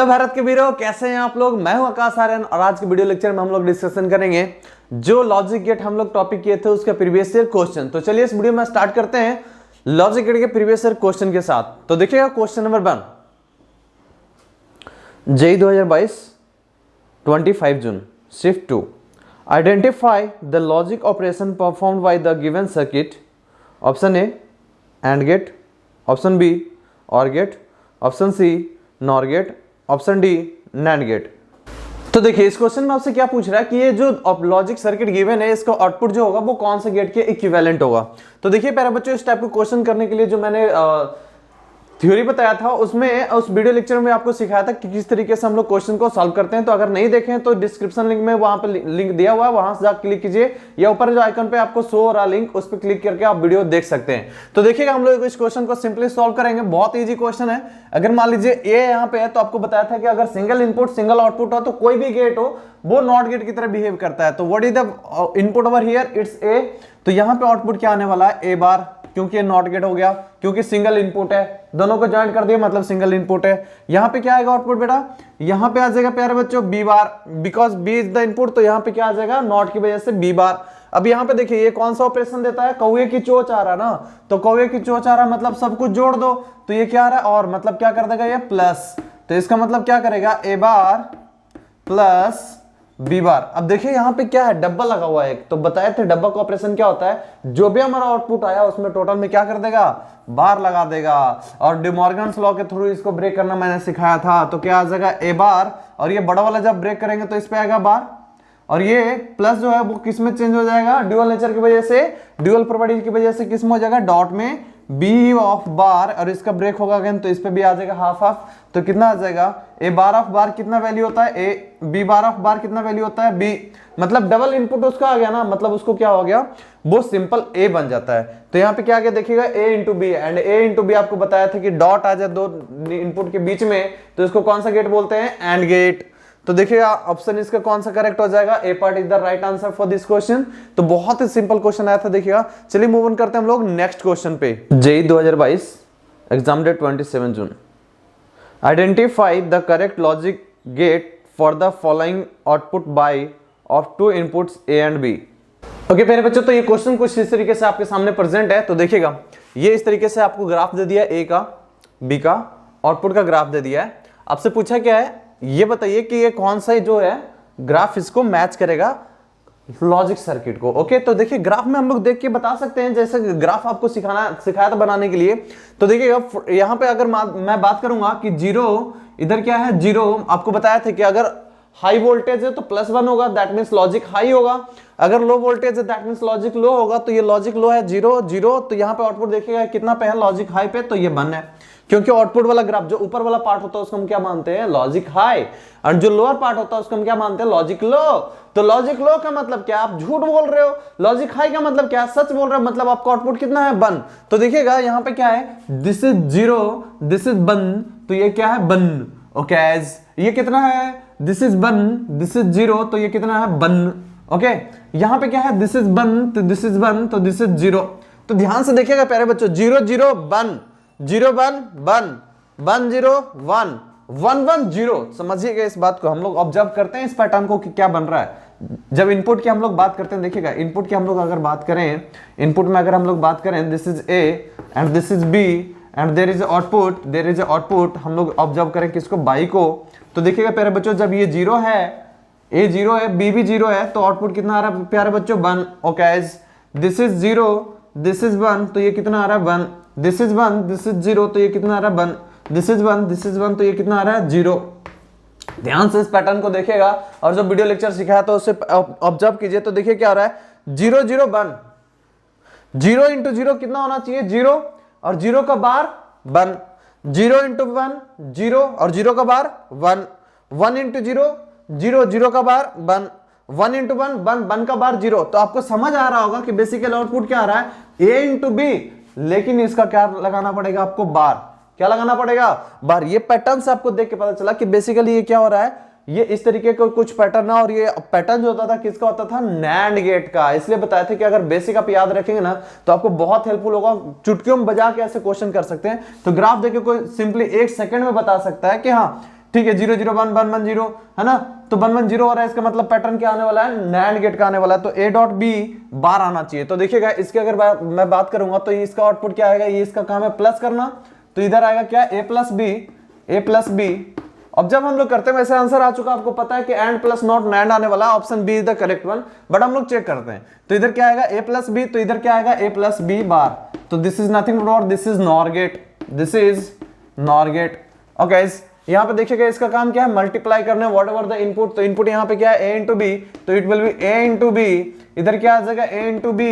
भारत के वीरों, कैसे हैं आप लोग। मैं हूं आकाश आर्यन और आज के वीडियो लेक्चर में हम लोग डिस्कशन करेंगे जो लॉजिक गेट हम लोग टॉपिक किए थे उसका प्रीवियस ईयर क्वेश्चन। तो चलिए इस वीडियो में स्टार्ट करते हैं लॉजिक गेट के प्रीवियस ईयर क्वेश्चन के साथ। तो देखिएगा question number 1, JEE 2022 25 June, shift 2, identify the logic operation performed by the given circuit. Option A and gate, option B or gate, option C nor gate, option D nand gate. तो देखिए इस question में आपसे क्या पूछ रहा है कि ये जो लॉजिक सर्किट गिवन है इसका आउटपुट जो होगा वो कौन से गेट के इक्विवेलेंट होगा। तो देखिए प्यारे बच्चों, इस टाइप के क्वेश्चन करने के लिए जो मैंने थ्योरी बताया था उसमें उस वीडियो लेक्चर में आपको सिखाया था कि किस तरीके से हम लोग क्वेश्चन को सॉल्व करते हैं। तो अगर नहीं देखें तो डिस्क्रिप्शन लिंक में वहां पे लिंक दिया हुआ है, वहां से जाकर क्लिक कीजिए या ऊपर जो आइकन पे आपको शो हो रहा लिंक उस पर क्लिक करके आप वीडियो देख सकते हैं। तो देखिएगा हम लोग इस क्वेश्चन को सिंपली सॉल्व करेंगे। बहुत ईजी क्वेश्चन है। अगर मान लीजिए ए यहाँ पे है तो आपको बताया था कि अगर सिंगल इनपुट सिंगल आउटपुट हो तो कोई भी गेट हो वो नॉट गेट की तरह बिहेव करता है। तो what is the input over here, it's a. तो यहाँ पे आउटपुट क्या आने वाला है, ए बार, क्योंकि ये नॉट गेट हो गया, क्योंकि सिंगल इनपुट है, दोनों को ज्वाइन कर दिया मतलब सिंगल इनपुट है। यहां पे क्या आएगा आउटपुट बेटा, यहां पे आ जाएगा प्यारे बच्चों B bar, because B is the input. तो यहां पे क्या आ जाएगा, नॉट की वजह से बी बार। अब यहां पे देखिए ये कौन सा ऑपरेशन देता है, कौवे की चोंच आ रहा ना, तो कौवे की चोंच आ रहा मतलब सब कुछ जोड़ दो। तो ये क्या आ रहा है, और मतलब क्या कर देगा ये प्लस। तो इसका मतलब क्या करेगा, ए बार प्लस बी बार। अब देखिए यहां पे क्या है, डब्बा लगा हुआ है एक। तो बताए थे डब्बा का ऑपरेशन क्या होता है, जो भी हमारा आउटपुट आया उसमें टोटल में क्या कर देगा, बार लगा देगा। और डिमॉर्गन्स लॉ के थ्रू इसको ब्रेक करना मैंने सिखाया था। तो क्या आ जाएगा ए बार, और ये बड़ा वाला जब ब्रेक करेंगे तो इस पे आएगा बार, और ये प्लस जो है वो किस में चेंज हो जाएगा, ड्यूअल नेचर की वजह से, ड्यूअल प्रॉपर्टी की वजह से किस में हो जाएगा, डॉट में बी ऑफ बार। और इसका ब्रेक होगा अगेन तो इस पे भी आ जाएगा हाफ हाफ। तो कितना आ जाएगा, ए बार ऑफ बार कितना वैल्यू होता है, ए बी बार ऑफ बार कितना वैल्यू होता है, बी। मतलब डबल इनपुट उसका आ गया ना, मतलब उसको क्या हो गया, वो सिंपल ए बन जाता है। तो यहाँ पे क्या आ गया देखिएगा, A into B, and A into B आपको बताया था कि डॉट आ जाए दो इनपुट के बीच में तो इसको कौन सा गेट बोलते हैं, एंड गेट। तो देखिएगा ऑप्शन इसका कौन सा करेक्ट हो जाएगा, A part is the right answer for this question. तो बहुत ही सिंपल क्वेश्चन आया था देखिएगा। चलिए मूव ऑन करते हैं हम लोग नेक्स्ट क्वेश्चन पे। JEE 2022 exam date 27 June, identify the correct logic gate for the following output by of two inputs A and B. Okay मेरे बच्चों, तो ये क्वेश्चन कुछ इस तरीके से आपके सामने प्रेजेंट है। तो देखिएगा ये इस तरीके से आपको ग्राफ दे दिया, ए का बी का आउटपुट का ग्राफ दे दिया है। आपसे पूछा क्या है, ये बताइए कि ये कौन सा जो है ग्राफ इसको मैच करेगा लॉजिक सर्किट को। ओके तो देखिए ग्राफ में हम लोग देख के बता सकते हैं, जैसे ग्राफ आपको सिखाया था बनाने के लिए। तो देखिए यहां पे अगर मैं बात करूंगा कि जीरो, इधर क्या है जीरो, आपको बताया था कि अगर हाई वोल्टेज है तो +1 होगा, दैट मींस लॉजिक हाई होगा। अगर लो वोल्टेज है दैट मींस लॉजिक लो होगा। तो ये लॉजिक लो है 0 0। तो यहाँ पे आउटपुट देखिएगा कितना पे है, लॉजिक हाई पे, तो ये 1 है, क्योंकि आउटपुट वाला ग्राफ जो ऊपर वाला पार्ट होता है उसको हम क्या मानते हैं, लॉजिक हाई, और जो लोअर पार्ट होता है उसको हम क्या मानते हैं, लॉजिक लो। तो लॉजिक लो का मतलब क्या, आप झूठ बोल रहे हो। लॉजिक हाई का मतलब क्या, सच बोल रहे हो, मतलब आपका आउटपुट कितना है, 1। तो देखिएगा यहाँ पे क्या है, दिस इज 0, दिस इज 1, तो ये क्या है 1। ओके ये कितना है, दिस इज 1, दिस इज 0, तो ये कितना है 1। ओके यहाँ पे क्या है, दिस इज 1, तो दिस इज 1, तो दिस इज 0। तो ध्यान से देखिएगा प्यारे बच्चों, 0 0 1, 0 1 1, 1 0 1, 1 1 0। समझिएगा इस बात को, हम लोग ऑब्जर्व करते हैं इस पैटर्न को कि क्या बन रहा है जब इनपुट की हम लोग बात करते हैं। देखिएगा इनपुट की हम लोग अगर बात करें, इनपुट में अगर हम लोग बात करें, this is A and this is B and there is output, there is output, हम लोग ऑब्जर्व करें किसको, बाई को। तो देखिएगा प्यारे बच्चों जब ये 0 है, ए 0 है, बी भी 0 है, तो आउटपुट कितना आ रहा है प्यारे बच्चों, 1। Okay this is 0, this is 1, तो ये कितना आ रहा है 1। दिस इज 1, दिस इज 0, तो ये कितना आ रहा है 1। दिस इज 1, दिस इज 1, तो ये कितना आ रहा है 0। ध्यान से इस पैटर्न को देखिएगा और जो वीडियो लेक्चर सिखाया था उससे ऑब्जर्व कीजिए। तो देखिए क्या हो रहा है, 0 0 1, 0 इंटू 0 कितना होना चाहिए, 0, और 0 का बार 1, 0 इंटू 1 0, और 0 का बार 1, 1 इंटू 0 0, 0 का बार 1, 1 इंटू 1 1, 1 का बार 0। तो आपको समझ आ रहा होगा कि बेसिकल आउटपुट क्या आ रहा है, ए इंटू बी, लेकिन इसका क्या लगाना पड़ेगा आपको, बार। क्या लगाना पड़ेगा, बार। ये पैटर्न से आपको देख के पता चला कि बेसिकली ये क्या हो रहा है, ये इस तरीके का कुछ पैटर्न है। और ये पैटर्न जो होता था किसका होता था, नैंड गेट का। इसलिए बताया था कि अगर बेसिक आप याद रखेंगे ना तो आपको बहुत हेल्पफुल होगा। चुटकियों में बजा के ऐसे क्वेश्चन कर सकते हैं। तो ग्राफ देखिए कोई सिंपली 1 सेकंड में बता सकता है कि हाँ ठीक है, 0 0 1 1 1 0 है ना, तो 1 1 0 हो रहा है, इसका मतलब पैटर्न क्या आने वाला है, नैंड गेट का आने वाला है, तो ए डॉट बी बार आना चाहिए। तो देखिएगा इसके अगर मैं बात करूंगा तो इसका आउटपुट क्या आएगा, ये इसका काम है प्लस करना, तो इधर आएगा क्या, ए प्लस बी। अब जब हम लोग करते हैं वैसे आंसर आ चुका, आपको पता है कि एंड प्लस नॉट नैंड आने वाला, option B is the correct one, but हम लोग चेक करते हैं। तो इधर क्या आएगा, ए प्लस बी, तो इधर क्या आएगा, ए प्लस बी बार, तो this is nothing but this is nor gate, this is nor gate. Okay, यहाँ पे देखिएगा इसका काम क्या है, मल्टीप्लाई करना व्हाट एवर द इनपुट, तो इनपुट यहाँ पे क्या है, ए इंटू बी, तो it will be A into B, इधर क्या आ जाएगा, A into B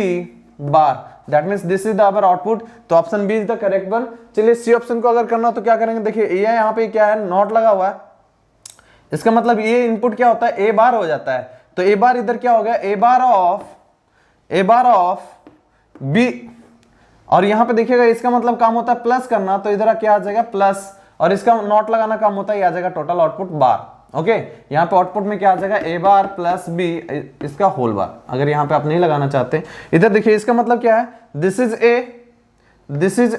bar, that means this is the our output, तो option B is the correct one. चलिए सी ऑप्शन को अगर करना तो क्या करेंगे, देखिए ये यहाँ पे क्या है, नॉट लगा हुआ है, इसका मतलब ये इनपुट क्या होता है, ए बार हो जाता है, तो ए बार इधर क्या हो गया, ए बार ऑफ बी, और यहां पे देखिएगा इसका मतलब काम होता है प्लस करना, तो इधर क्या आ जाएगा प्लस, और इसका नॉट लगाना काम होता है, ये आ जाएगा टोटल आउटपुट बार। ओके, यहाँ पे आउटपुट में क्या आ जाएगा, ए बार प्लस बी, इसका होल बार, अगर यहाँ पे आप नहीं लगाना चाहते। इधर देखिए इसका मतलब क्या है, this is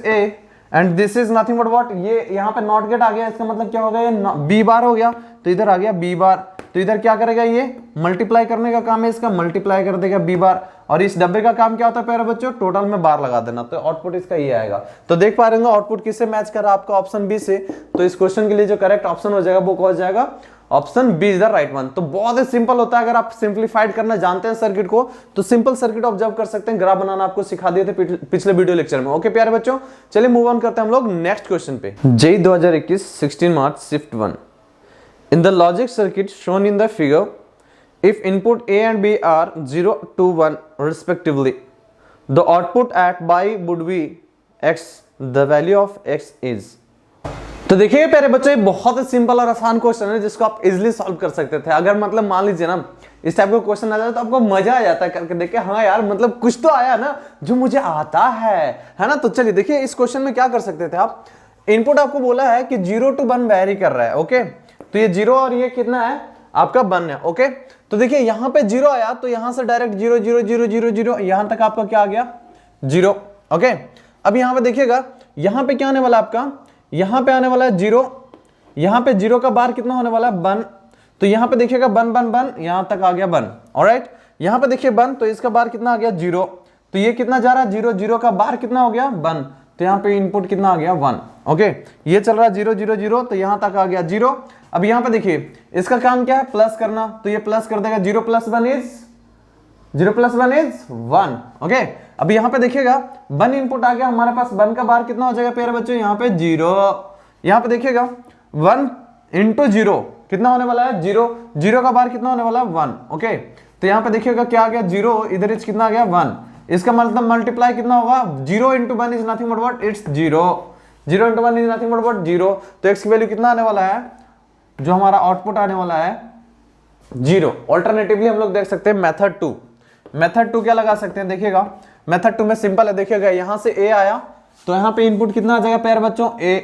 A and this is nothing but what, ये यहाँ पे नॉट गेट आ गया, इसका मतलब क्या हो गया, ये बी बार हो गया, तो इधर आ गया बी बार, तो इधर क्या करेगा, ये मल्टीप्लाई करने का काम है, इसका मल्टीप्लाई कर देगा बी बार, और इस डब्बे का काम क्या होता है प्यारे बच्चों, टोटल में बार लगा देना, तो आउटपुट इसका ये आएगा। तो देख पा रहे हो आउटपुट किससे मैच कर रहा है आपका, ऑप्शन बी से, तो इस क्वेश्चन के लिए जो करेक्ट ऑप्शन हो जाएगा वो कौन हो जाएगा, option B is the right one. तो बहुत ही सिंपल होता है, अगर आप सिंप्लीफाइड करना जानते हैं सर्किट को, तो सिंपल सर्किट ऑब्जर्व कर सकते हैं, ग्राफ बनाना आपको सिखा दिए थे पिछले वीडियो लेक्चर में। ओके प्यारे बच्चों, चलिए मूव ऑन करते हैं हम लोग नेक्स्ट क्वेश्चन पे। JEE 2021 16 March shift 1, in the logic circuit shown in the figure, if input A and B are 0 to 1 respectively, the output at y would be x, the value of x is। तो देखिए प्यारे बच्चों, ये बहुत ही simple और आसान question है जिसको आप इजीली सॉल्व कर सकते थे। अगर मतलब मान लीजिए ना इस टाइप का क्वेश्चन आ जाए तो आपको मजा आ जाता है करके, देखिए हाँ यार मतलब कुछ तो आया ना जो मुझे आता है ना। तो चलिए देखिए इस क्वेश्चन में क्या कर सकते थे आप, इनपुट आपको बोला है कि 0 to 1 वेरी कर रहा है। ओके, तो ये 0 और ये कितना है आपका 1 है। ओके, तो देखिए यहां पे 0 आया तो यहां से डायरेक्ट 0 0 0 0 0 यहां तक आपका क्या आ गया 0। ओके, अब यहां पे देखिएगा यहां पे क्या आने वाला आपका, यहां पे आने वाला है 0, यहां पे 0 का बार कितना होने वाला है 1, तो यहां पे देखिएगा 1 1 1 यहां तक आ गया 1। ऑलराइट, यहां पे देखिए 1, तो इसका बार कितना आ गया 0, तो ये कितना जा रहा है 0, 0 का बार कितना हो गया 1, तो यहां पे इनपुट कितना आ गया 1। ओके, ये चल रहा है 0 0 0, तो यहां तक आ गया 0। अब यहां पे देखिए इसका काम क्या है प्लस करना, तो ये प्लस कर देगा, 0 + 1 इज 1। ओके, अब यहां पे देखिएगा 1 इनपुट आ गया हमारे पास, 1 का बार कितना हो जाएगा प्यारे बच्चों यहाँ पे 0। यहां पे देखिएगा 1 × 0 कितना होने वाला है 0, 0 का बार कितना होने वाला है 1। ओके, तो यहां पे देखिएगा क्या आ गया 0, इधर इज कितना आ गया 1, इसका मतलब मल्टीप्लाई कितना होगा 0 × 1 is nothing but what, it's 0, 0 × 1 is nothing but what 0। तो x की वैल्यू कितना आने वाला है, जो हमारा आउटपुट आने वाला है 0। ऑल्टरनेटिवली हम लोग देख सकते हैं मेथड 2 क्या लगा सकते हैं, देखिएगा मेथड 2 में सिंपल है, देखिएगा यहां से a आया तो यहां पे इनपुट कितना आ जाएगा प्यारे बच्चों a,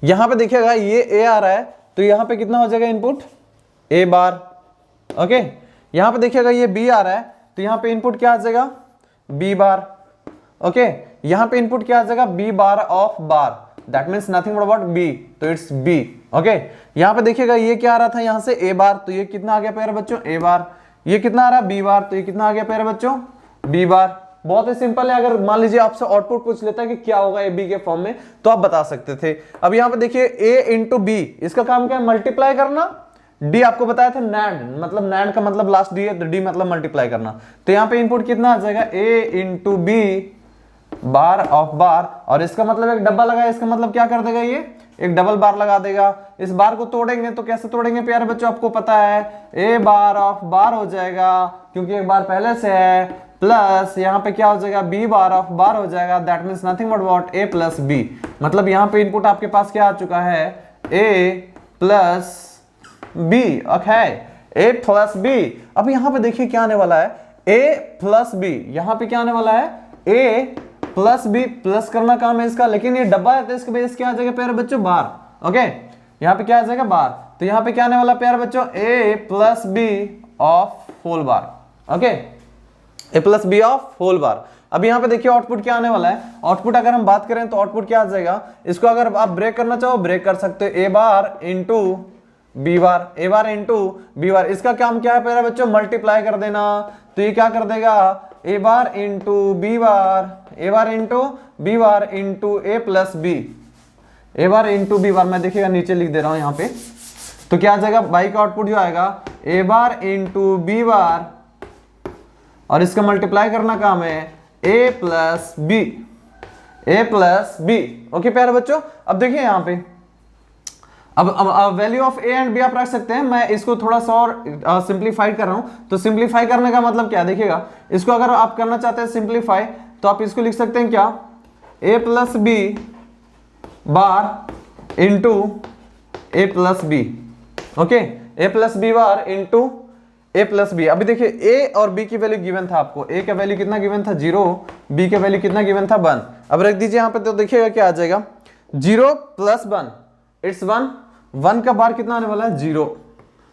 यहां पे देखिएगा ये a आ रहा है तो यहां पे कितना हो जाएगा इनपुट a बार। ओके, यहां पे देखिएगा ये b आ रहा है तो यहां पे इनपुट क्या आ जाएगा b बार। ओके, यहां पे इनपुट क्या आ जाएगा b bar of bar, that means nothing but what b, तो इट्स b। ओके, यहां पे देखिएगा ये क्या आ रहा था यहां से a बार, तो ये कितना आ गया प्यारे बच्चों a बार, ये कितना आ रहा है b बार, तो ये कितना आ गया प्यारे बच्चों b बार। बहुत ही सिंपल है, अगर मान लीजिए आपसे आउटपुट पूछ लेता है कि क्या होगा a b के फॉर्म में तो आप बता सकते थे। अब यहां पे देखिए a × b, इसका काम क्या है मल्टीप्लाई करना, d आपको बताया था नैंड, मतलब नैंड का मतलब लास्ट d है तो d मतलब मल्टीप्लाई करना, तो यहां पे इनपुट कितना आ जाएगा a × b bar of bar, और इसका मतलब एक डब्बा लगा, इसका मतलब क्या कर देगा ये एक डबल बार लगा देगा। इस बार को तोड़ेंगे तो कैसे तोड़ेंगे प्यारे बच्चों, आपको पता है a बार ऑफ बार हो जाएगा क्योंकि एक बार पहले से है, प्लस यहाँ पे क्या हो जाएगा b बार ऑफ बार हो जाएगा, that means nothing but what a + b। मतलब यहाँ पे इनपुट आपके पास क्या आ चुका है a + b। Okay, a + b। अब यहाँ पे देखिए क्या आने वाला है a + b, यहाँ पे क्या आने वाला है a + b, प्लस करना काम है इसका, लेकिन ये डब्बा है तो इसके बेस क्या आ जाएगा प्यारे बच्चों बार। ओके, यहाँ पे क्या आ जाएगा बार, तो यहाँ पे क्या आने वाला प्यारे बच्चों a + b of whole bar. Okay, a + b of whole bar. अब यहाँ पे देखिए आउटपुट क्या आने वाला है। आउटपुट अगर हम बात करें तो आउटपुट क्या आ जाएगा, इसको अगर आप ब्रेक करना चाहो ब्रेक कर सकते हो, ए bar into B bar, A bar into B bar. इसका काम क्या है प्यारे बच्चों, मल्टीप्लाई कर देना। तो ये क्या कर देगा, ए bar into B bar, A bar into B bar into A plus B, A bar into B बार। मैं देखिएगा नीचे लिख दे रहा हूं यहाँ पे। तो क्या आ जाएगा, बाई का आउटपुट जो आएगा ए बार इंटू बी बार, और इसका मल्टीप्लाई करना काम है A plus B, A plus B. Okay प्यारे बच्चों, अब देखिए यहाँ पे अब value of A and B आप रख सकते हैं। मैं इसको थोड़ा सा और सिंप्लीफाई कर रहा हूं। तो सिंप्लीफाई करने का मतलब क्या, देखिएगा इसको अगर आप करना चाहते हैं सिंप्लीफाई, तो आप इसको लिख सकते हैं क्या, ए plus B bar into A plus B. Okay, A plus B bar into A plus B. अभी देखिए ए और बी की वैल्यू गिवन था आपको, ए का वैल्यू कितना गिवन था 0, बी का वैल्यू कितना गिवन था 1। अब रख दीजिए यहाँ पे, तो देखिएगा क्या आ जाएगा 0 प्लस 1 इट्स 1, 1 का बार कितना आने वाला है 0।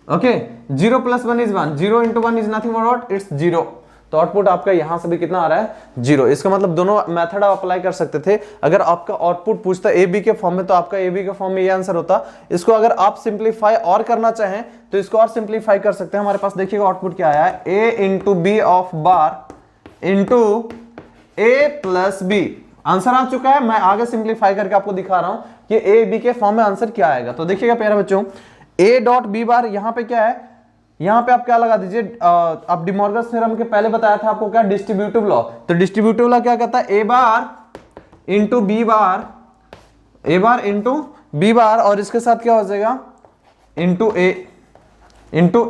Okay, 0 plus 1 is 1, 0 into 1 is nothing but what, it's 0। तो आउटपुट आपका यहां से भी कितना आ रहा है 0। इसका मतलब दोनों मेथड आप अप्लाई कर सकते थे। अगर आपका आउटपुट पूछता ए बी के फॉर्म में तो आपका ए बी के फॉर्म में ये आंसर होता। इसको अगर आप सिंप्लीफाई और करना चाहें तो इसको और सिंप्लीफाई कर सकते हैं। हमारे पास देखिएगा आउटपुट क्या आया है, A into B of bar into A plus B. Answer आ चुका है। मैं आगे सिंप्लीफाई करके आपको दिखा रहा हूं कि ए बी के फॉर्म में आंसर क्या आएगा। तो देखिएगा प्यारे बच्चों, ए डॉट बी बार यहां पे क्या है, यहां पे आप क्या लगा दीजिए, आप डिमॉर्गन्स थ्योरम के पहले बताया था आपको क्या, डिस्ट्रीब्यूटिव लॉ। तो डिस्ट्रीब्यूटिव लॉ क्या कहता है, ए bar into B bar, A bar into B bar, और इसके साथ क्या हो जाएगा इंटू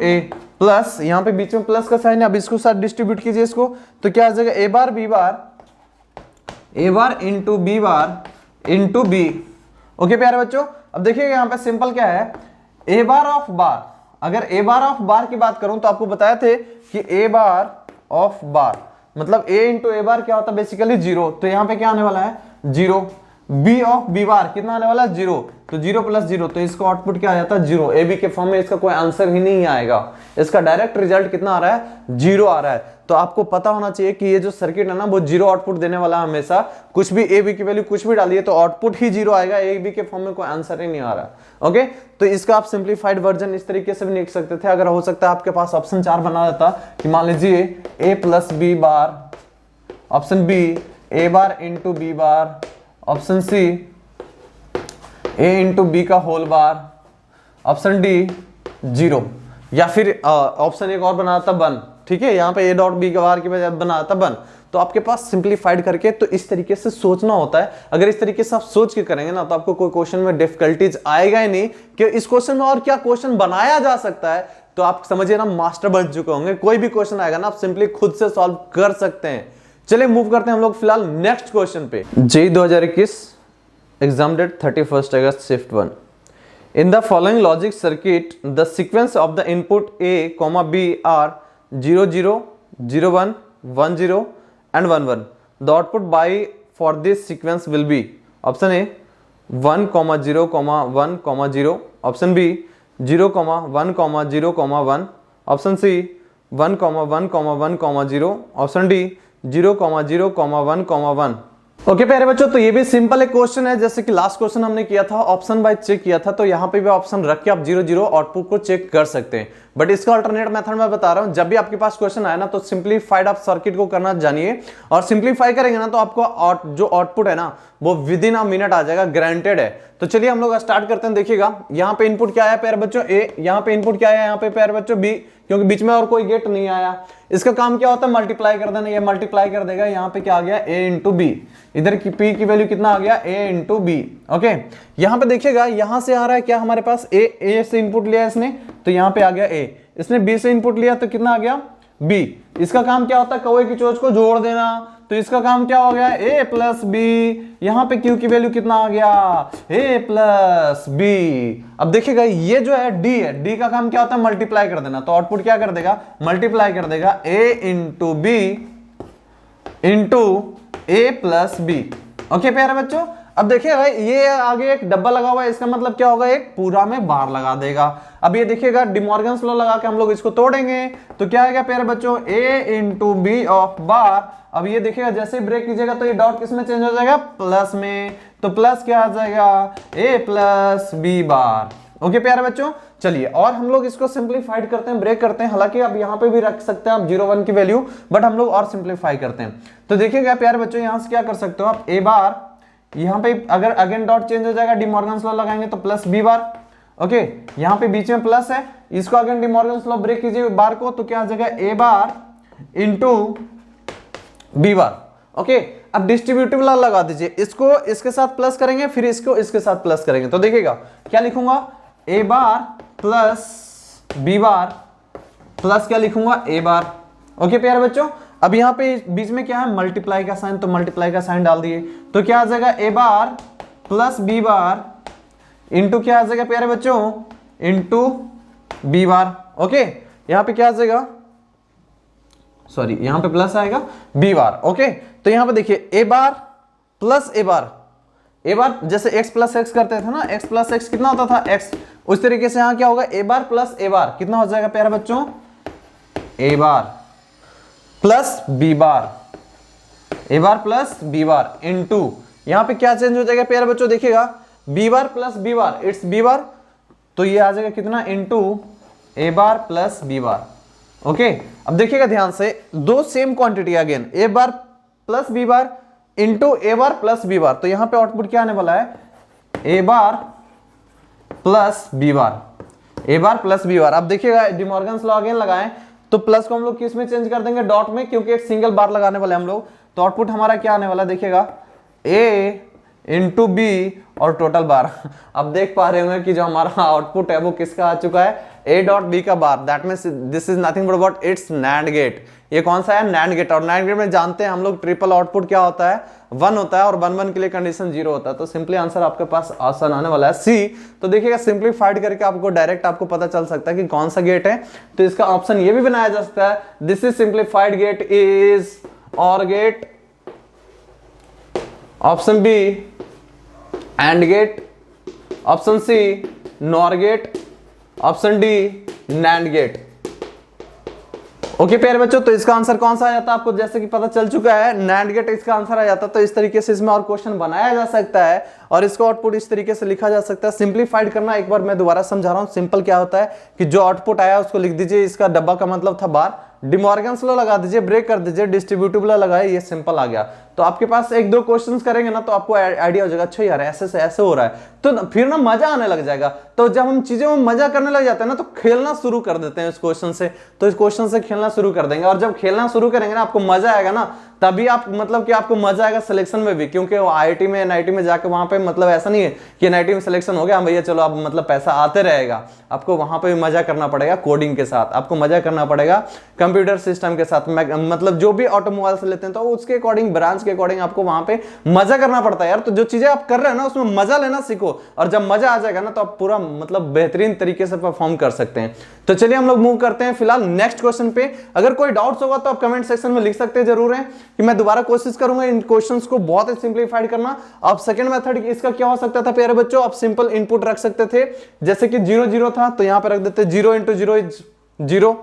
ए प्लस, यहां पे बीच में प्लस का साइन है। अब इसको साथ डिस्ट्रीब्यूट कीजिए इसको, तो क्या आ जाएगा A bar B bar, A bar into B bar into B. Okay प्यारे बच्चों, अब देखिएगा यहां पे सिंपल क्या है, ए बार ऑफ बार। अगर ए बार ऑफ बार की बात करूं तो आपको बताया थे कि ए बार ऑफ बार मतलब ए इंटू ए बार क्या होता है, बेसिकली 0। तो यहां पे क्या आने वाला है 0। बी ऑफ बी बार कितना आने वाला है 0। तो 0 प्लस 0, तो इसका आउटपुट क्या आ जाता है 0। ए बी के फॉर्म में इसका कोई आंसर ही नहीं आएगा। इसका डायरेक्ट रिजल्ट कितना आ रहा है 0 आ रहा है। तो आपको पता होना चाहिए कि ये जो सर्किट है ना वो 0 आउटपुट देने वाला है हमेशा। कुछ भी ए बी की वैल्यू कुछ भी डालिए तो आउटपुट ही 0 आएगा, ए बी के फॉर्म में कोई आंसर ही नहीं आ रहा। ओके, तो इसका आप सिंप्लीफाइड वर्जन इस तरीके से भी लिख सकते थे। अगर हो सकता है आपके पास ऑप्शन 4 बना देता कि मान लीजिए A plus B bar, option B A bar into B bar, option C A into B का होल बार, ऑप्शन डी 0, या फिर ऑप्शन एक और बनाता 1। ठीक है, यहाँ पे ए डॉट बी का बार की बजाय बनाता 1। तो आपके पास सिंप्लीफाइड करके तो इस तरीके से सोचना होता है। अगर इस तरीके से आप सोच के करेंगे ना तो आपको कोई क्वेश्चन में डिफिकल्टीज आएगा ही नहीं कि इस क्वेश्चन में और क्या क्वेश्चन बनाया जा सकता है। तो आप समझिए ना मास्टर बन चुके होंगे। कोई भी क्वेश्चन आएगा ना आप सिंपली खुद से सॉल्व कर सकते हैं। चलिए मूव करते हैं हम लोग फिलहाल नेक्स्ट क्वेश्चन पे। JEE 2021 exam date 31 August shift 1। In the following logic circuit, the sequence of the input A, B are 0, 0, 0, 1, 1, 0 and 1, 1. The output by for this sequence will be option A 1, 0, 1, 0. Option B 0, 1, 0, 1. Option C 1, 1, 1, 0. Option D 0, 0, 1, 1. Okay प्यारे बच्चों, तो ये भी simple एक question है। जैसे कि last question हमने किया था ऑप्शन वाइज चेक किया था, तो यहाँ पे भी ऑप्शन रख के आप 0, 0 आउटपुट को चेक कर सकते हैं। बट इसका अल्टरनेट मेथड मैं बता रहा हूँ। जब भी आपके पास क्वेश्चन आए ना तो सिंप्लीफाइड आप सर्किट को करना जानिए, और सिंप्लीफाई करेंगे ना तो आपको जो आउटपुट है ना वो विद इन अ मिनट आ जाएगा, ग्रांटेड है। तो चलिए हम लोग स्टार्ट करते हैं। देखिएगा यहाँ पे इनपुट क्या है प्यारे बच्चों ए, यहाँ पे इनपुट क्या है यहाँ पे प्यारे बच्चों बी, क्योंकि बीच में और कोई गेट नहीं आया। इसका काम क्या होता है मल्टीप्लाई कर देना। ये मल्टीप्लाई कर देगा, यहाँ पे क्या आ गया ए इंटू बी, इधर की पी की वैल्यू कितना आ गया ए इंटू बी। ओके, यहाँ पे देखिएगा यहाँ से आ रहा है क्या हमारे पास ए से इनपुट लिया इसने, तो यहाँ पे आ गया ए। इसने बी से इनपुट लिया तो कितना आ गया बी। इसका काम क्या होता है कौवे की चोंच को जोड़ देना। तो इसका काम क्या हो गया ए प्लस बी। यहाँ पे क्यू की वैल्यू कितना आ गया ए प्लस बी। अब देखिएगा ये जो है डी है, डी का काम क्या होता है मल्टीप्लाई कर देना। तो आउटपुट क्या कर देगा मल्टीप्लाई कर देगा ए into B into A plus B. Okay प्यारे बच्चों, अब देखिए भाई ये आगे एक डब्बा लगा हुआ है, इसका मतलब क्या होगा एक पूरा में बार लगा देगा। अब ये देखिएगा डिमॉर्गन्स लॉ लगा के हम लोग इसको तोड़ेंगे तो क्या आएगा प्यारे बच्चों ए इंटू बी ऑफ बार, अब ये देखिएगा जैसे ही ब्रेक कीजिएगा तो ये डॉट किस में चेंज हो जाएगा, प्लस में। तो प्लस क्या आ जाएगा, a plus B bar. Okay प्यारे बच्चों, चलिए और हम लोग इसको सिंप्लीफाइड करते हैं, ब्रेक करते हैं। हालांकि आप यहाँ पे भी रख सकते हैं आप 0 1 की वैल्यू, बट हम लोग और सिंप्लीफाई करते हैं। तो देखिएगा प्यारे बच्चों यहाँ से क्या कर सकते हो आप, a बार, यहाँ पे अगर अगेन डॉट चेंज हो जाएगा, डिमॉर्गन्स लॉ लगाएंगे तो प्लस बी बार। ओके, यहाँ पे बीच में प्लस है, इसको अगेन डिमॉर्गन्स लॉ ब्रेक कीजिए बार को, तो क्या आ जाएगा a bar into B bar. Okay, अब डिस्ट्रीब्यूटिव लॉ लगा दीजिए, इसको इसके साथ प्लस करेंगे, फिर इसको इसके साथ प्लस करेंगे। तो देखिएगा क्या लिखूंगा, a bar plus B bar plus क्या लिखूंगा, a बार। ओके प्यारे बच्चों, अब यहाँ पे बीच में क्या है, मल्टीप्लाई का साइन, तो मल्टीप्लाई का साइन डाल दिए, तो क्या आ जाएगा a bar plus B bar into क्या आ जाएगा प्यारे बच्चों, इंटू बी बार। ओके, यहाँ पे क्या आ जाएगा, सॉरी यहाँ पे प्लस आएगा बी बार। ओके, तो यहाँ पे देखिए a bar plus a bar, a बार जैसे x प्लस x करते थे ना, x प्लस x कितना होता था x, उस तरीके से यहाँ क्या होगा, a बार प्लस a बार कितना हो जाएगा प्यारे बच्चों, a bar plus b bar, a bar plus b bar into यहाँ पे क्या चेंज हो जाएगा प्यारे बच्चों, देखिएगा b bar plus b bar, it's b बार, तो ये आ जाएगा कितना, into a bar plus b bar. Okay, अब देखिएगा ध्यान से, दो same quantity again, a bar plus b bar into a bar plus b बार, तो यहां पे आउटपुट क्या आने वाला है, a bar plus b bar, a bar plus b बार। अब देखिएगा डिमॉर्गन्स लॉ अगेन लगाएं, तो प्लस को हम लोग किस में चेंज कर देंगे, डॉट में, क्योंकि एक सिंगल बार लगाने वाले हम लोग। तो आउटपुट हमारा क्या आने वाला, देखिएगा a इंटू बी और टोटल बार। अब देख पा रहे होंगे कि जो हमारा आउटपुट है वो किसका आ चुका है, a डॉट बी का bar, that means this is nothing but what, it's nand gate. ये कौन सा है, नैंड गेट। और नैंड गेट में जानते हैं हम लोग ट्रिपल आउटपुट क्या होता है, 1 होता है, और 1 1 के लिए कंडीशन 0 होता है। तो सिंपली आंसर आपके पास आसान आने वाला है सी। तो देखिएगा सिंप्लीफाइड करके आपको डायरेक्ट आपको पता चल सकता है कि कौन सा गेट है। तो इसका ऑप्शन ये भी बनाया जा सकता है, this is simplified gate is or gate, option B and gate, option C nor gate, option D nand gate. Okay प्यारे बच्चों, तो इसका आंसर कौन सा आ जाता है आपको जैसे कि पता चल चुका है, नैंड गेट इसका आंसर आ जाता है। तो इस तरीके से इसमें और क्वेश्चन बनाया जा सकता है और इसको आउटपुट इस तरीके से लिखा जा सकता है। सिंप्लीफाइड करना एक बार मैं दोबारा समझा रहा हूं, सिंपल क्या होता है कि जो आउटपुट आया उसको लिख दीजिए, इसका डब्बा का मतलब था बार, डिमॉर्गन्स लॉ लगा दीजिए, ब्रेक कर दीजिए, डिस्ट्रीब्यूटिव लॉ लगाए, ये सिंपल आ गया। तो आपके पास एक दो क्वेश्चंस करेंगे ना तो आपको आइडिया हो जाएगा, अच्छा यार ऐसे से ऐसे हो रहा है, तो फिर ना मजा आने लग जाएगा। तो जब हम चीजें में मजा करने लग जाते हैं ना तो खेलना शुरू कर देते हैं इस क्वेश्चन से, तो इस क्वेश्चन से खेलना शुरू कर देंगे। और जब खेलना शुरू करेंगे ना आपको मजा आएगा ना, तभी आप मतलब कि आपको मजा आएगा सिलेक्शन में भी, क्योंकि वो आईआईटी में एनआईटी में जाकर वहां पे मतलब ऐसा नहीं है कि एनआईटी में सिलेक्शन हो गया भैया चलो अब मतलब पैसा आते रहेगा। आपको वहां पे भी मजा करना पड़ेगा कोडिंग के साथ, आपको मजा करना पड़ेगा कंप्यूटर सिस्टम के साथ, मतलब जो भी ऑटोमोबाइल से लेते हैं तो उसके अकॉर्डिंग, ब्रांच के अकॉर्डिंग आपको वहां पे मजा करना पड़ता है यार। तो जो चीजें आप कर रहे हैं ना उसमें मजा लेना सीखो, और जब मजा आ जाएगा ना तो आप पूरा मतलब बेहतरीन तरीके से परफॉर्म कर सकते हैं। तो चलिए हम लोग मूव करते हैं फिलहाल नेक्स्ट क्वेश्चन पे। अगर कोई डाउट्स होगा तो आप कमेंट सेक्शन में लिख सकते हैं जरूर है कि मैं दोबारा कोशिश करूंगा इन क्वेश्चंस को बहुत ही सिंप्लीफाइड करना। आप सेकंड मेथड इसका क्या हो सकता था प्यारे बच्चों, आप सिंपल इनपुट रख सकते थे, जैसे कि 0 0 था तो यहां पे रख देते 0 into 0 is 0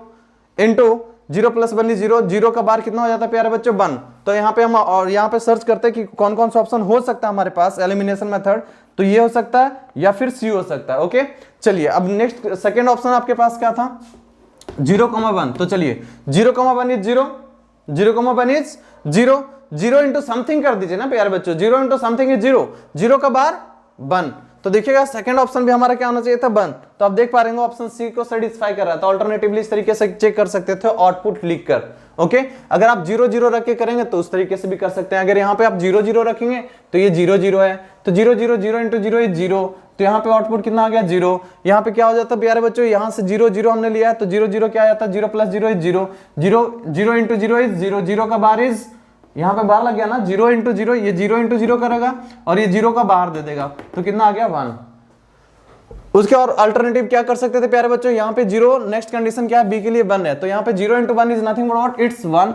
into 0 plus 1 is 0, 0 का बार कितना हो जाता है प्यारे बच्चों 1। तो यहाँ पे हम और यहाँ पे सर्च करते हैं कि कौन कौन सा ऑप्शन हो सकता है हमारे पास एलिमिनेशन मेथड, तो ये हो सकता है या फिर सी हो सकता है। ओके चलिए अब नेक्स्ट सेकंड ऑप्शन आपके पास क्या था, 0,1। तो चलिए 0,1 इज 0, 0,1 इज 0, 0 इंटू समथिंग कर दीजिए ना प्यारे बच्चों, 0 इंटू समथिंग इज 0, 0 का बार 1। तो देखिएगा सेकंड ऑप्शन भी हमारा क्या होना चाहिए था 1। तो आप देख पा रहे हैं ऑप्शन सी को सेटिस्फाई कर रहा है, तो अल्टरनेटिवली इस तरीके से चेक कर सकते थे आउटपुट लिखकर। ओके अगर आप 0 0 रख के करेंगे तो उस तरीके से भी कर सकते हैं। अगर यहाँ पे आप 0 0 रखेंगे तो ये 0 0 है, तो 0 0 0 इंटू 0 इज 0, तो यहाँ पे आउटपुट कितना आ गया 0। यहाँ पे क्या हो जाता है प्यारे बच्चों, यहाँ से 0 0 हमने लिया है तो 0 0 क्या आ जाता है, 0 प्लस 0 इज 0, 0 0 इंटू 0 इज 0, 0 का बार इज, यहाँ पे बार लग गया ना, 0 इंटू 0, ये 0 इंटू 0 करेगा और ये 0 का बाहर दे देगा, तो कितना आ गया 1। उसके और अल्टरनेटिव क्या कर सकते थे प्यारे बच्चों, यहाँ पे 0, नेक्स्ट कंडीशन क्या है बी के लिए 1 है, तो यहाँ पे 0 into 1 is nothing but what, it's 1,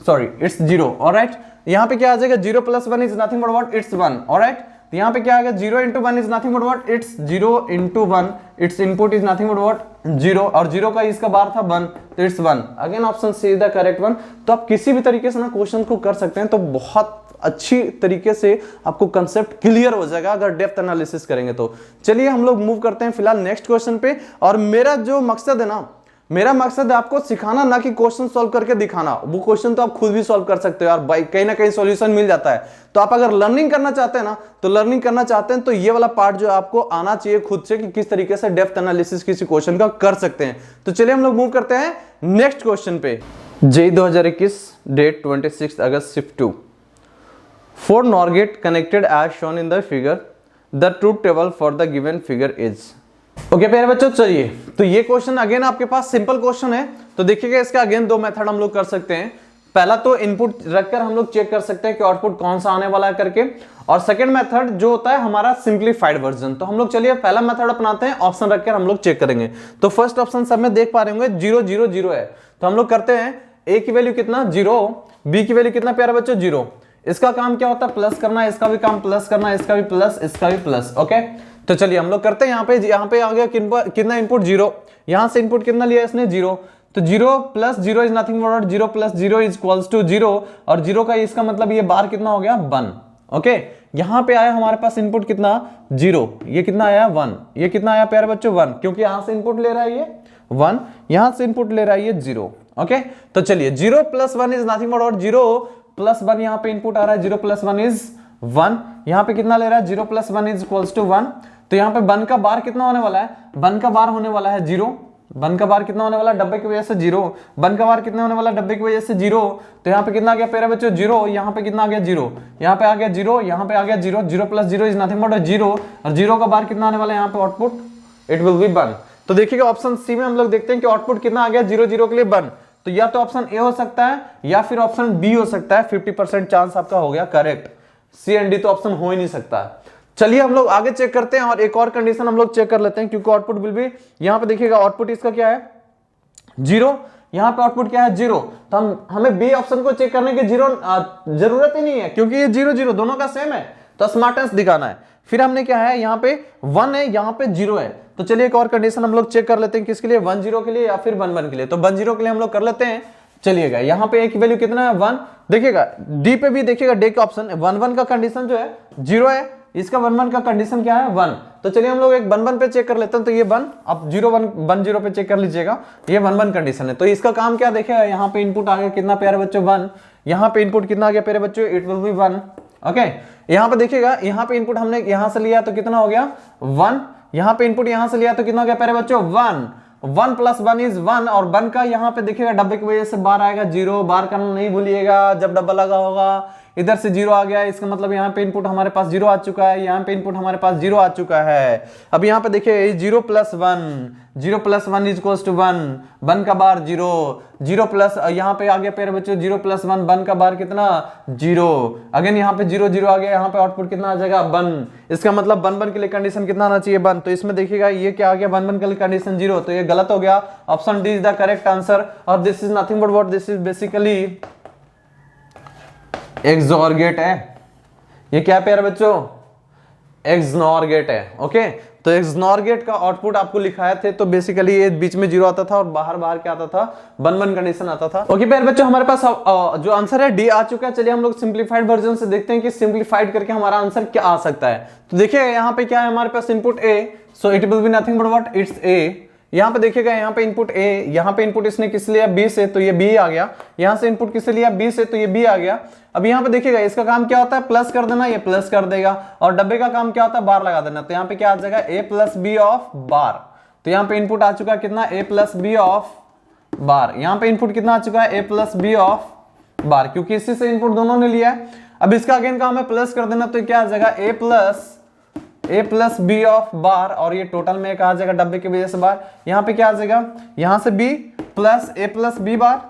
sorry it's 0। Alright यहाँ पे क्या आ जाएगा, 0 plus 1 is nothing but what, it's 1। Alright तो यहाँ पे क्या आ गया, 0 into 1 is nothing but what, it's 0 into 1, it's input is nothing but what, 0 और 0 का इसका बार था 1, तो it's 1। Again option C is the correct one. तो आप किसी भी तरीके से ना क्वेश्चन को कर सकते हैं, तो बहुत अच्छी तरीके से आपको कंसेप्ट क्लियर हो जाएगा अगर डेप्थ एनालिसिस करेंगे तो। चलिए हम लोग मूव करते हैं फिलहाल नेक्स्ट क्वेश्चन पे। और मेरा जो मकसद है ना, मेरा मकसद है आपको सिखाना, ना कि क्वेश्चन सॉल्व करके दिखाना। वो क्वेश्चन तो आप खुद भी सॉल्व कर सकते हो यार भाई, कहीं ना कहीं सॉल्यूशन मिल जाता है। तो आप अगर लर्निंग करना चाहते हैं ना, तो लर्निंग करना चाहते हैं तो ये वाला पार्ट जो आपको आना चाहिए खुद से, कि किस तरीके से डेप्थ एनालिसिस किसी क्वेश्चन का कर सकते हैं। तो चलिए हम लोग मूव करते हैं नेक्स्ट क्वेश्चन पे। JEE 2021 date 26 August shift 2 4 NOR gate connected as shown in the figure. The truth table for the given figure is. Okay प्यारे बच्चों, चलिए तो ये क्वेश्चन अगेन आपके पास सिंपल क्वेश्चन है। तो देखिएगा इसका अगेन दो मेथड हम लोग कर सकते हैं। पहला तो इनपुट रखकर हम लोग चेक कर सकते हैं कि आउटपुट कौन सा आने वाला है करके, और सेकंड मेथड जो होता है हमारा सिंप्लीफाइड वर्जन। तो हम लोग चलिए पहला मेथड अपनाते हैं, ऑप्शन रखकर हम लोग चेक करेंगे। तो फर्स्ट ऑप्शन सब में देख पा रहे होंगे 0 0 0 है। तो हम लोग करते हैं ए की वैल्यू कितना 0, बी की वैल्यू कितना प्यारे बच्चों 0। इसका काम क्या होता है प्लस करना, इसका भी काम प्लस करना, इसका भी प्लस, इसका भी प्लस। ओके तो चलिए हम लोग करते हैं। यहाँ पे आ गया कितना इनपुट 0, यहां से इनपुट कितना लिया इसने 0। तो 0 plus 0 is nothing but 0 plus 0 is equals to 0, और 0 का इसका मतलब ये बार कितना हो गया 1। ओके यहां पे आया हमारे पास इनपुट कितना 0, ये कितना आया 1, ये कितना आया प्यारे बच्चों 1, क्योंकि यहां से इनपुट ले रहा है ये 1, यहां से इनपुट ले रहा है ये 0। ओके तो चलिए 0 plus 1 is nothing but 0 plus 1, यहाँ पे इनपुट आ रहा है 0 प्लस 1 इज 1, यहाँ पे कितना ले रहा है 0 प्लस 1 इज इक्वल्स टू 1। तो यहाँ पे 1 का बार कितना होने वाला है, 1 का बार होने वाला है 0, 1 का बार कितना होने वाला है डब्बे की वजह से 0, 1 का बार कितना होने वाला है डब्बे की वजह से 0। तो यहाँ पे कितना आ गया प्यारे बच्चों 0, यहाँ पे कितना आ गया 0, यहाँ पे आ गया 0, यहाँ पे आ गया 0, 0 प्लस 0 इज नथिंग बट 0, और 0 का बार कितना आने वाला है यहाँ पे आउटपुट इट विल बी 1। तो देखिएगा ऑप्शन सी में हम लोग देखते हैं कि आउटपुट कितना आ गया 0 0 के लिए 1। तो या तो ऑप्शन ए हो सकता है या फिर ऑप्शन बी हो सकता है। 50% चांस आपका हो गया करेक्ट, सी एंड डी तो ऑप्शन हो ही नहीं सकता। चलिए हम लोग आगे चेक करते हैं और एक और कंडीशन हम लोग चेक कर लेते हैं, क्योंकि आउटपुट विल बी, यहाँ पे देखिएगा आउटपुट इसका क्या है 0, यहाँ पे आउटपुट क्या है 0। तो हमें बी ऑप्शन को चेक करने की जरूरत ही नहीं है, क्योंकि ये 0 0 दोनों का सेम है। तो स्मार्टेंस दिखाना है। फिर हमने क्या है यहाँ पे 1 है, यहाँ पे 0 है। तो चलिए एक और कंडीशन हम लोग चेक कर लेते हैं, किसके लिए 1 0 के लिए या फिर 1 1 के लिए। तो 1 0 के लिए हम लोग कर लेते हैं। चलिएगा यहाँ पे ए की वैल्यू कितना है 1, देखिएगा डी पे भी देखिएगा डी का ऑप्शन 1 1 का कंडीशन जो है 0 है, इसका 1 1 का कंडीशन क्या है 1। तो चलिए हम लोग एक 1 1 पे चेक कर लेते हैं। तो ये 1 आप 0 1 1 0 पे चेक कर लीजिएगा, ये 1 1 कंडीशन है। तो इसका काम क्या देखिएगा, यहाँ पे इनपुट आ गया कितना प्यारे बच्चों 1, यहाँ पे इनपुट कितना आ गया प्यारे बच्चों इट विल बी 1। ओके यहाँ पे देखिएगा, यहाँ पे इनपुट हमने यहाँ से लिया तो कितना हो गया 1, यहाँ पे इनपुट यहाँ से लिया तो कितना हो गया प्यारे बच्चों 1, 1 प्लस 1 इज 1, और 1 का यहाँ पे देखिएगा डब्बे की वजह से बार आएगा 0, बार करना नहीं भूलिएगा, जब डब्बा लगा होगा इधर से 0 आ गया, इसका मतलब यहाँ पे इनपुट हमारे पास 0 आ चुका है, यहाँ पे इनपुट हमारे पास 0 आ चुका है। अब यहाँ पे देखिए 0 plus 1, 0 plus 1 is equals to 1, 1 का बार 0, 0 प्लस यहाँ पे आ गया प्यारे बच्चों 0 प्लस 1, 1 का बार कितना 0, अगेन यहाँ पे 0 0 आ गया, यहाँ पे आउटपुट कितना आ जाएगा 1। इसका मतलब 1 1 के लिए कंडीशन कितना आना चाहिए 1। तो इसमें देखिएगा ये क्या आ गया 1 1 के लिए कंडीशन 0, तो ये गलत हो गया। Option D is the correct answer, और this is nothing but what, this is basically XOR gate है। ये क्या प्यारे बच्चों XNOR गेट है। ओके तो XNOR गेट का आउटपुट आपको लिखाए थे, तो बेसिकली ये बीच में 0 आता था और बाहर बाहर क्या आता था 1 1 कंडीशन आता था। ओके प्यारे बच्चों हमारे पास जो आंसर है डी आ चुका है। चलिए हम लोग सिंप्लीफाइड वर्जन से देखते हैं कि सिंप्लीफाइड करके हमारा आंसर क्या आ सकता है। तो देखिए यहाँ पे क्या है हमारे पास input A, so it will be nothing but what it's A। यहाँ पे देखिएगा यहाँ पे इनपुट A, यहाँ पे इनपुट इसने किस लिया B से, तो ये B आ गया। यहाँ से इनपुट किससे लिया B से, तो ये B आ गया। अब यहाँ पे देखिएगा इसका काम क्या होता है प्लस कर देना, ये प्लस कर देगा, और डब्बे का काम क्या होता है बार लगा देना। तो यहाँ पे क्या आ जाएगा A plus B of bar. तो यहाँ पे इनपुट आ चुका है कितना A plus B of bar. यहाँ पे इनपुट कितना आ चुका है A plus B of bar, क्योंकि इसी से इनपुट दोनों ने लिया है। अब इसका अगेन काम है प्लस कर देना, तो क्या आ जाएगा A plus B of bar, और ये टोटल में कहा जाएगा डब्बे की वजह से बार। यहाँ पे क्या आ जाएगा यहाँ से B plus A plus B bar,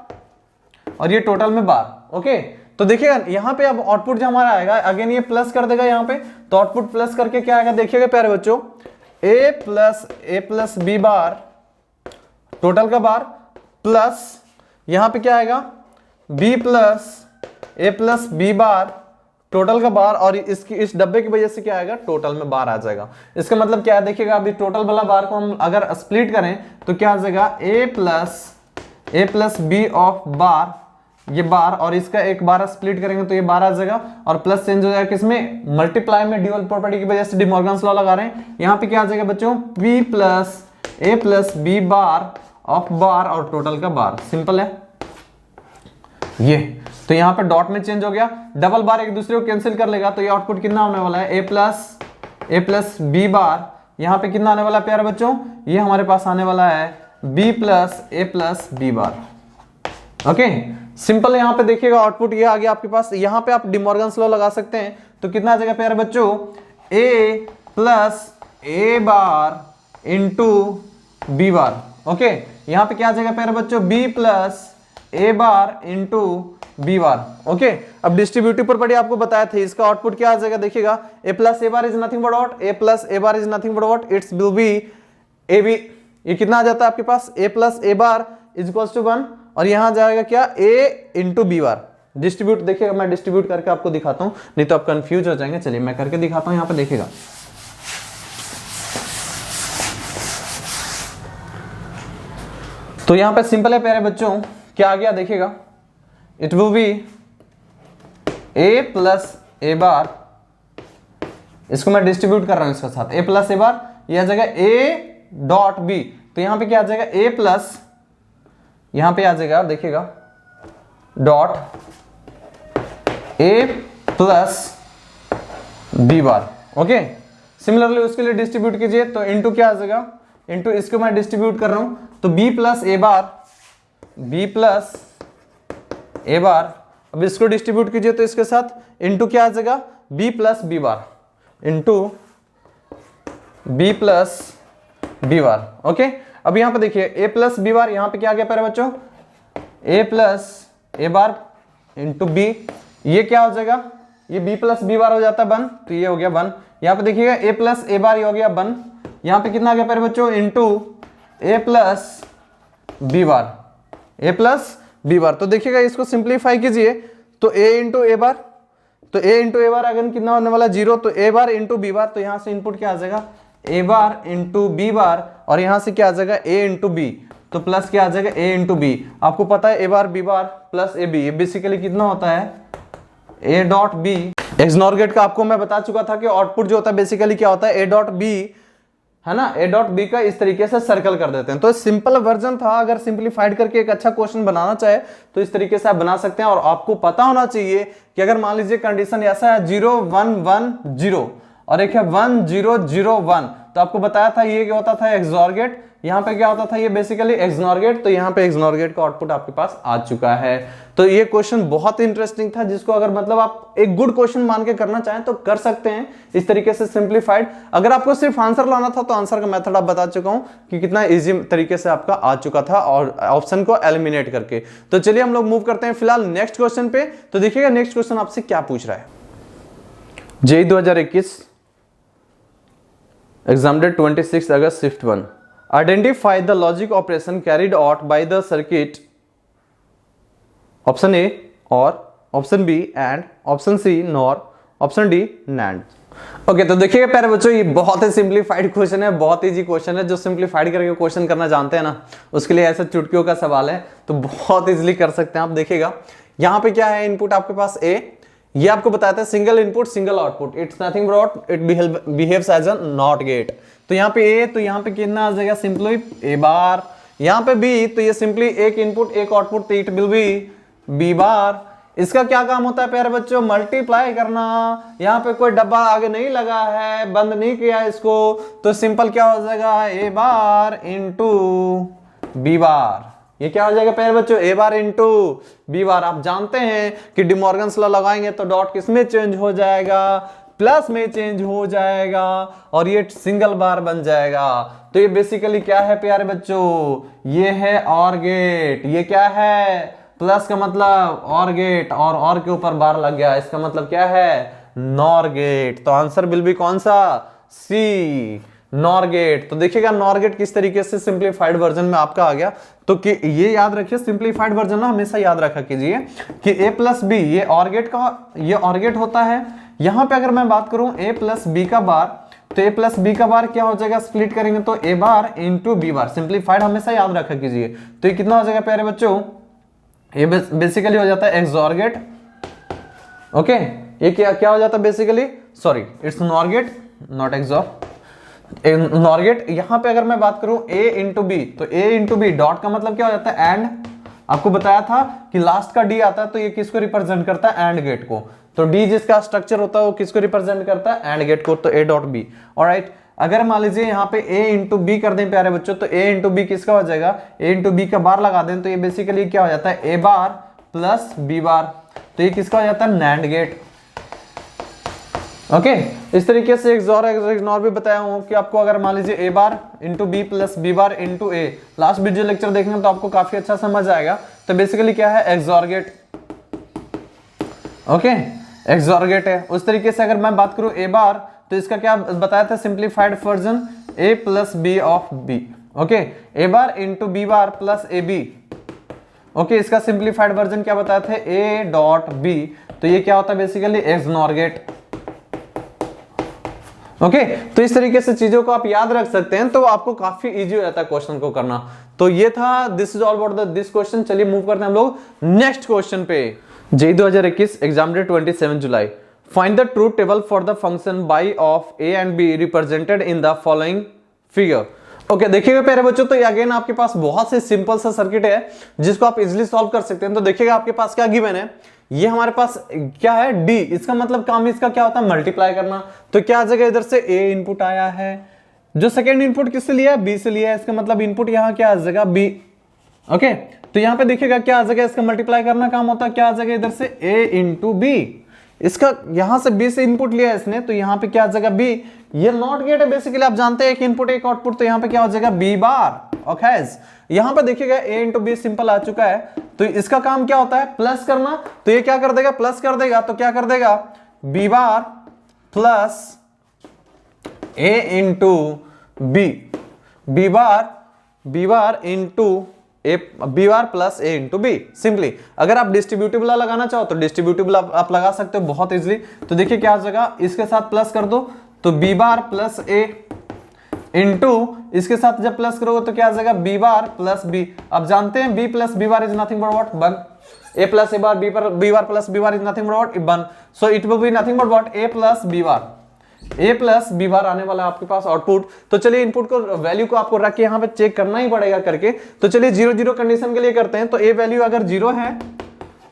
और ये टोटल में बार। ओके तो देखिएगा यहाँ पे अब आउटपुट जो हमारा आएगा अगेन ये प्लस कर देगा यहाँ पे, तो आउटपुट प्लस करके क्या आएगा देखिएगा प्यारे बच्चों A plus B bar total का बार, प्लस यहाँ पे क्या आएगा B plus A plus B bar total का बार, और इसकी इस डब्बे की वजह से क्या आएगा, टोटल में बार आ जाएगा। इसका मतलब क्या है, देखिएगा अभी टोटल वाला बार को हम अगर स्प्लिट करें तो क्या आ जाएगा, a plus B of bar, ये बार, और इसका एक बार स्प्लिट करेंगे तो ये बार आ जाएगा, और प्लस चेंज हो जाएगा किसमें, मल्टीप्लाई में, ड्यूअल प्रॉपर्टी की वजह से डी मॉर्गन्स लॉ लगा रहे हैं। यहाँ पे क्या आ जाएगा बच्चों, p plus a plus B bar of bar और टोटल का बार, सिंपल है ये। तो यहाँ पे डॉट में चेंज हो गया, डबल बार एक दूसरे को कैंसिल कर लेगा, तो ये आउटपुट कितना होने वाला है, a प्लस बी बार, यहाँ पे कितना आने वाला है प्यारे बच्चों, ये हमारे पास आने वाला है b plus a plus B bar. Okay simple, यहाँ पे देखिएगा आउटपुट ये आ गया आपके पास। यहाँ पे आप डी मॉर्गन्स लॉ लगा सकते हैं, तो कितना आ जाएगा प्यारे बच्चों, a plus a bar into B bar. Okay यहाँ पे क्या आ जाएगा प्यारे बच्चों, b plus a bar into B bar. Okay अब डिस्ट्रीब्यूटिव प्रॉपर्टी आपको बताया था, इसका आउटपुट क्या आ जाएगा, देखिएगा a plus a bar is nothing but what, a plus a bar is nothing but what, it's will be a b। ये कितना आ जाता है आपके पास, a plus a bar is equals to 1, और यहां जाएगा क्या, a into B bar. Distribute देखिएगा, मैं डिस्ट्रीब्यूट करके आपको दिखाता हूं, नहीं तो आप कंफ्यूज हो जाएंगे। चलिए मैं करके दिखाता हूं, यहां पे देखिएगा। तो यहां पे सिंपल है प्यारे बच्चों, क्या आ गया देखिएगा, it will be a plus a बार, इसको मैं डिस्ट्रीब्यूट कर रहा हूं इसके साथ, a प्लस a बार, यह आ जाएगा a डॉट b, तो यहां पे क्या आ जाएगा, a प्लस, यहां पे आ जाएगा देखिएगा dot a plus b bar. Okay similarly उसके लिए डिस्ट्रीब्यूट कीजिए, तो इंटू क्या आ जाएगा, इंटू इसको मैं डिस्ट्रीब्यूट कर रहा हूं, तो b plus a bar, b plus a बार, अब इसको डिस्ट्रीब्यूट कीजिए तो इसके साथ इंटू क्या आ जाएगा, b plus b bar into b plus b बार। ओके अब यहां पे देखिए a प्लस b बार, यहां पे क्या आ गया प्यारे बच्चों, a plus a bar into b, ये क्या हो जाएगा, ये b प्लस b बार हो जाता है 1, तो ये हो गया 1। यहां पे देखिएगा a प्लस a बार, ये हो गया 1, यहां पे कितना आ गया प्यारे बच्चों, into a plus b bar, a plus b बार। तो देखिएगा इसको सिंप्लीफाई कीजिए, तो a इंटू a बार, तो a इंटू a बार अगर कितना होने वाला 0, तो a बार इंटू b बार, तो यहां से इनपुट क्या आ जाएगा, a बार इंटू b बार, और यहां से क्या आ जाएगा a इंटू b, तो प्लस क्या आ जाएगा a इंटू b। आपको पता है a bar b bar plus a b, ये बेसिकली कितना होता है, a dot b। XNOR gate का आपको मैं बता चुका था कि आउटपुट जो होता है बेसिकली क्या होता है, a डॉट b, है ना, a डॉट b का इस तरीके से सर्कल कर देते हैं। तो सिंपल वर्जन था, अगर सिंप्लीफाइड करके एक अच्छा क्वेश्चन बनाना चाहे तो इस तरीके से आप बना सकते हैं। और आपको पता होना चाहिए कि अगर मान लीजिए कंडीशन ऐसा है 0 1 1 0 और एक है 1 0 0 1, तो आपको बताया था ये क्या होता था, एक्सनॉर गेट। यहाँ पे क्या होता था, ये बेसिकली एक्सनॉर गेट। तो यहाँ पे एक्सनॉर गेट का आउटपुट आपके पास आ चुका है। तो ये क्वेश्चन बहुत इंटरेस्टिंग था, जिसको अगर मतलब आप एक गुड क्वेश्चन मान के करना चाहें तो कर सकते हैं इस तरीके से सिंप्लीफाइड। अगर आपको सिर्फ आंसर लाना था तो आंसर का मेथड आप बता चुका हूं कि कितना इजी तरीके से आपका आ चुका था, और ऑप्शन को एलिमिनेट करके। तो चलिए हम लोग मूव करते हैं फिलहाल नेक्स्ट क्वेश्चन पे। तो देखिएगा नेक्स्ट क्वेश्चन आपसे क्या पूछ रहा है। JEE 2021 exam date 26 August shift 1। Identify the logic operation carried out by the circuit option A or option B and option C nor option D NAND। Okay तो देखिएगा प्यारे बच्चों, ये बहुत ही सिंप्लीफाइड क्वेश्चन है, बहुत इजी क्वेश्चन है। जो सिंप्लीफाइड करके क्वेश्चन करना जानते हैं ना, उसके लिए ऐसा चुटकियों का सवाल है, तो बहुत इजीली कर सकते हैं आप। देखिएगा यहाँ पे क्या है, इनपुट आपके पास A, ये आपको बताता है single input single output, it's nothing but it behaves as a NOT gate. तो यहाँ पे ए, तो यहाँ पे कितना आ जाएगा, सिंपली ए बार। यहाँ पे बी, तो ये सिंपली एक इनपुट एक आउटपुट, तो it will be B bar. इसका क्या काम होता है प्यारे बच्चों, मल्टीप्लाई करना। यहाँ पे कोई डब्बा आगे नहीं लगा है, बंद नहीं किया इसको, तो सिंपल क्या हो जाएगा, ए बार इंटू बी बार। ये क्या हो जाएगा प्यारे बच्चों, ए बार इंटू बी बार। आप जानते हैं कि डी मॉर्गन्स लॉ लगाएंगे तो डॉट किसमें चेंज हो जाएगा, प्लस में चेंज हो जाएगा, और ये सिंगल बार बन जाएगा। तो ये बेसिकली क्या है प्यारे बच्चों, ये है और गेट। ये क्या है, प्लस का मतलब और गेट, और के ऊपर बार लग गया, इसका मतलब क्या है, नॉर गेट। तो आंसर विल बी कौन सा, सी, नॉर गेट। तो देखिएगा नॉर गेट किस तरीके से सिंप्लीफाइड वर्जन में आपका आ गया। तो कि ये याद रखिए, सिंप्लीफाइड वर्जन ना हमेशा याद रखा कीजिए कि a प्लस बी ये ऑर गेट का, ये ऑर गेट होता है। यहां पे अगर मैं बात करूं a प्लस बी का बार, तो a प्लस बी का बार क्या हो जाएगा, स्प्लिट करेंगे तो a bar into B bar. Simplified हमेशा याद रखा कीजिए। तो ये कितना हो जाएगा प्यारे बच्चों, ये बेसिकली हो जाता है एक्सॉर गेट। ओके, ये क्या हो जाता है basically, sorry it's NOR gate NOT XOR, NOR gate. यहां पे अगर मैं बात करूं a इंटू बी, तो a इंटू बी डॉट का मतलब क्या हो जाता है एंड। आपको बताया था कि लास्ट का d आता है तो ये किसको रिप्रेजेंट करता है, एंड गेट को। तो d जिसका स्ट्रक्चर होता है वो किसको रिप्रेजेंट करता है, एंड गेट को। तो a डॉट बी। ऑलराइट, अगर मान लीजिए यहाँ पे a इंटू बी कर दें प्यारे बच्चों, तो a इंटू बी किसका हो जाएगा, a इंटू बी का बार लगा दें तो ये बेसिकली क्या हो जाता है a बार प्लस b बार। तो ये किसका हो जाता है, नैंड गेट। ओके, इस तरीके से एक्सॉर इग्नोर भी बताया हूं कि आपको अगर मान लीजिए a bar into B plus B bar into a, last video lecture देखने तो आपको काफी अच्छा समझ आएगा। तो बेसिकली क्या है, XOR gate. Okay, XOR gate है। उस तरीके से अगर मैं बात करूं a बार, तो इसका क्या बताया था simplified version, a plus B of b। Okay, a bar into B bar plus A B. Okay, इसका सिंप्लीफाइड वर्जन क्या बताया थे, a डॉट b। तो ये क्या होता है बेसिकली, एक्सनॉर गेट। ओके, तो इस तरीके से चीजों को आप याद रख सकते हैं तो आपको काफी इजी हो जाता है क्वेश्चन को करना। तो ये था, this is all about this question. चलिए मूव करते हैं हम लोग नेक्स्ट क्वेश्चन पे। JEE 2021 exam date 27 July. Find the truth table for the function by of a and b represented in the following figure. Okay, देखिएगा प्यारे बच्चों, तो अगेन आपके पास बहुत से सिंपल सा सर्किट है जिसको आप इजिली सॉल्व कर सकते हैं। तो देखिएगा आपके पास क्या गिवन है, ये हमारे पास क्या है d, इसका मतलब काम इसका क्या होता है, मल्टीप्लाई करना। तो क्या आ जाएगा, इधर से a इनपुट आया है, जो सेकेंड इनपुट किससे लिया है, b से लिया है, इसका मतलब इनपुट यहाँ क्या आ जाएगा, b। ओके, तो यहाँ पे देखिएगा क्या आ जाएगा, इसका मल्टीप्लाई करना काम होता है, क्या आ जाएगा इधर से a इंटू बी। इसका यहां से b से इनपुट लिया है इसने, तो यहाँ पे क्या आ जाएगा b। ये नॉट गेट है बेसिकली, आप जानते हैं एक इनपुट एक आउटपुट, तो यहाँ पे क्या हो जाएगा b बार। ओके, यहां पे देखिएगा a इंटू बी सिंपल आ चुका है। तो इसका काम क्या होता है, प्लस करना। तो ये क्या कर देगा, प्लस कर देगा। तो क्या कर देगा, b bar plus a into B, b bar into A, B bar plus A into B. Simply अगर आप डिस्ट्रीब्यूटिव ला लगाना चाहो तो डिस्ट्रीब्यूटिव आप लगा सकते हो बहुत इजीली। तो देखिए क्या आ जाएगा, इसके साथ प्लस कर दो तो B bar plus A into, इसके साथ जब प्लस करोगे तो क्या आ जाएगा, बी बार प्लस बी। अब जानते हैं B plus B bar is nothing but what, 1। A plus A bar B bar plus B bar is nothing but what, 1। So it will be nothing but what, A plus B bar. A plus B bar आने वाला है आपके पास output. तो चलिए input को, value को आपको रख के यहाँ पे चेक करना ही पड़ेगा करके। तो चलिए 0-0 कंडीशन के लिए करते हैं। तो ए वैल्यू अगर 0 है,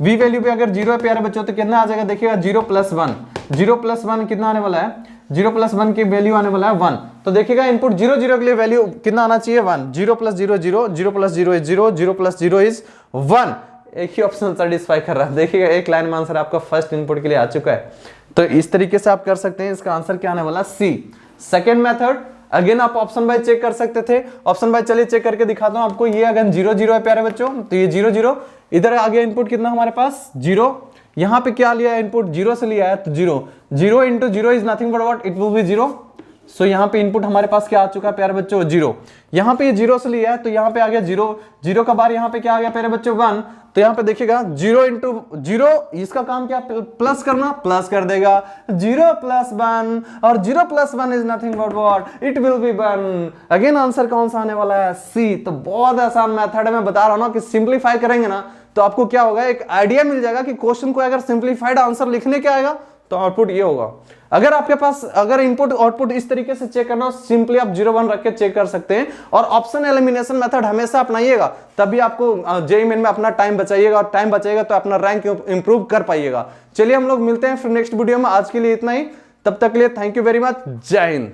बी वैल्यू पे अगर 0 है प्यारे बच्चों, तो कितना आ जाएगा, देखिएगा 0 + 1। 0 + 1 कितना आने वाला है, 0 + 1 की वैल्यू आने वाला है 1। तो देखिएगा इनपुट 0-0 के लिए वैल्यू कितना आना चाहिए, 1। 0 + 0 0, 0 + 0 इज 0, 0 + 0 इज 1। एक ही ऑप्शन सेटिस्फाई कर रहा है। देखिएगा एक लाइन में आंसर आपका फर्स्ट इनपुट के लिए आ चुका है। तो इस तरीके से आप कर सकते हैं। इसका आंसर क्या आने वाला, सी। सेकेंड मेथड, अगेन आप ऑप्शन बाय चेक कर सकते थे। ऑप्शन बाय चलिए चेक करके दिखाता हूं आपको। ये अगर 0-0 है प्यारे बच्चों, तो ये 0-0, इधर आ गया इनपुट कितना हमारे पास, 0। यहां पे क्या लिया है, इनपुट 0 से लिया है, तो 0। 0 into 0 is nothing but what, it will B 0। सो यहाँ पे इनपुट हमारे पास क्या आ चुका है प्यारे बच्चों, 0। यहाँ पे ये 0 से लिया है, तो यहाँ पे आ गया 0। 0 का बार यहाँ पे क्या आ गया प्यारे बच्चों, 1। तो यहाँ पे देखिएगा 0 इंटू 0, इसका काम क्या, प्लस करना, प्लस कर देगा। 0 + 1, और 0 + 1 is nothing but what, it will B 1। Again answer कौन सा आने वाला है, सी। तो बहुत आसान मेथड है, मैं बता रहा हूं ना कि सिंप्लीफाई करेंगे ना तो आपको क्या होगा, एक आइडिया मिल जाएगा कि क्वेश्चन को अगर सिंप्लीफाइड आंसर लिखने के आएगा तो आउटपुट ये होगा। अगर आपके पास अगर इनपुट आउटपुट इस तरीके से चेक करना हो, सिंपली आप 0-1 रख के चेक कर सकते हैं। और ऑप्शन एलिमिनेशन मेथड हमेशा अपनाइएगा, तभी आपको जेईई मेन में अपना टाइम बचाइएगा, और टाइम बचाइएगा तो अपना रैंक इंप्रूव कर पाइएगा। चलिए हम लोग मिलते हैं फिर नेक्स्ट वीडियो में। आज के लिए इतना ही, तब तक के लिए थैंक यू वेरी मच, जय हिंद।